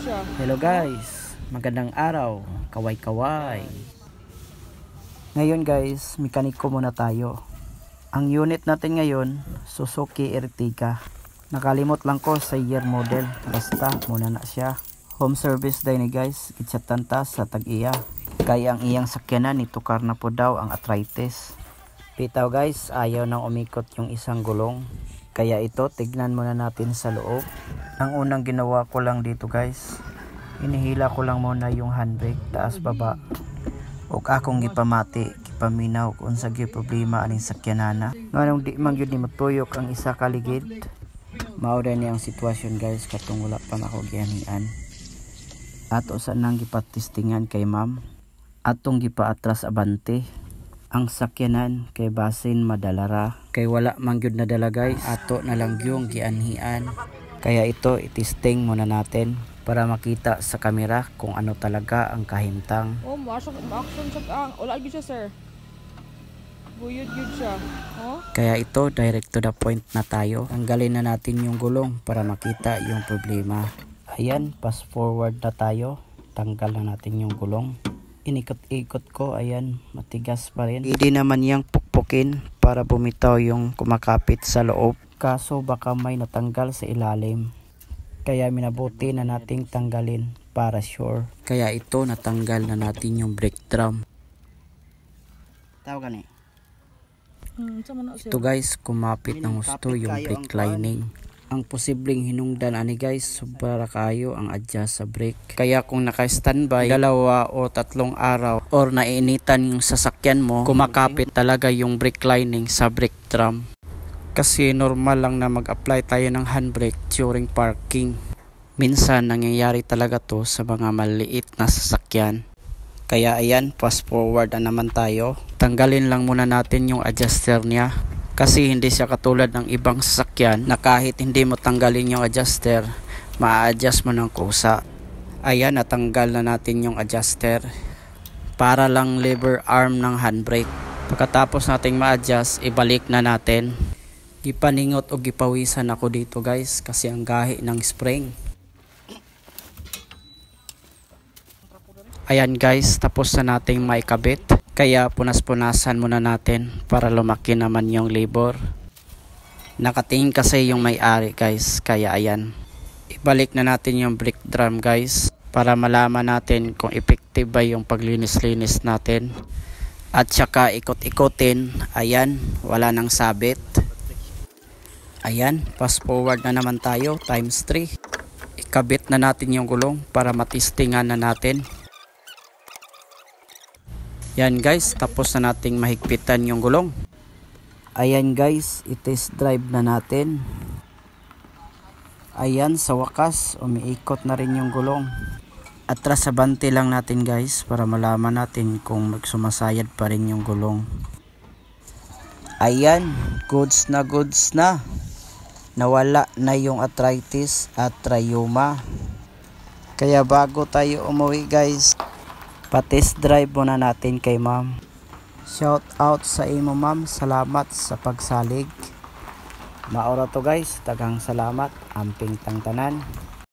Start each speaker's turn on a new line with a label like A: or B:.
A: siya.
B: Hello guys, magandang araw, kaway-kaway. Ngayon guys, mekaniko muna tayo. Ang unit natin ngayon, Suzuki Ertiga. Nakalimot lang ko sa year model, basta muna na siya. Home service day ni guys, gitsatanta sa tag-iya. Kaya ang iyang sakyanan, itukar na po daw ang arthritis. Bitaw guys, ayaw nang umikot yung isang gulong. Kaya ito, tignan muna natin sa loob. Ang unang ginawa ko lang dito guys, inihila ko lang muna yung handbrake, taas baba. Ug akong gipamati, gipaminaw kung sa problema aning sakyanana. Nganong di man gyud ni matuyok ang isa ka ligid. Mao ra ni ang sitwasyon guys, katong wala pa ako gianian. Ato sa nang gipatistingan kay ma'am. Atong gipaatras abante. Ang sakyanan kay basin madalara, kay wala man gyud nadala guys. Ato na lang yung gianhian. Kaya ito itisting muna natin para makita sa kamera kung ano talaga ang kahimtang.
A: Oh, ma-action sa wala gyud siya sir. Buyod gyud siya. Oh?
B: Kaya ito direct to the point na tayo. Tanggalin na natin yung gulong para makita yung problema. Ayan, fast forward na tayo. Tanggal na natin yung gulong. Inikot-ikot ko, ayan, matigas pa rin. Hindi naman yang pukpukin para bumitaw yung kumakapit sa loob. Kaso baka may natanggal sa ilalim. Kaya minabuti na nating tanggalin para sure. Kaya ito, natanggal na natin yung brake drum. Tawag gani. Ito guys, kumapit ng gusto yung brake lining. Ang posibleng hinungdan ani guys, sobra kayo ang adjust sa brake. Kaya kung naka-standby 2 o 3 araw or nainitan yung sasakyan mo, kumakapit talaga yung brake lining sa brake drum. Kasi normal lang na mag-apply tayo ng handbrake during parking. Minsan nangyayari talaga to sa mga maliit na sasakyan. Kaya ayan, fast forward na naman tayo. Tanggalin lang muna natin yung adjuster niya. Kasi hindi siya katulad ng ibang sasakyan na kahit hindi mo tanggalin yung adjuster, ma-adjust mo ng kusa. Ayan, natanggal na natin yung adjuster. Para lang lever arm ng handbrake. Pagkatapos nating ma-adjust, ibalik na natin. Gipaningot o gipawisan ako dito guys kasi ang gahi ng spring. Ayan guys, tapos na nating maikabit. Kaya punas-punasan muna natin para lumaki naman yung labor. Nakatingin kasi yung may-ari guys, kaya ayan. Ibalik na natin yung brake drum guys para malaman natin kung effective ba yung paglinis-linis natin. At saka ikot-ikotin, ayan, wala nang sabit. Ayan, fast forward na naman tayo, times 3. Ikabit na natin yung gulong para matistingan na natin. Yan guys, tapos na nating mahigpitan yung gulong. Ayan guys, i-test drive na natin. Ayan, sa wakas, umiikot na rin yung gulong. Atras sa bante lang natin guys para malaman natin kung magsumasayad pa rin yung gulong. Ayan, goods na goods na. Nawala na yung arthritis at rheuma. Kaya bago tayo umuwi guys, pa-test drive muna natin kay ma'am. Shout out sa imo ma'am, salamat sa pagsalig. Maora to guys, tagang salamat, amping tangtanan.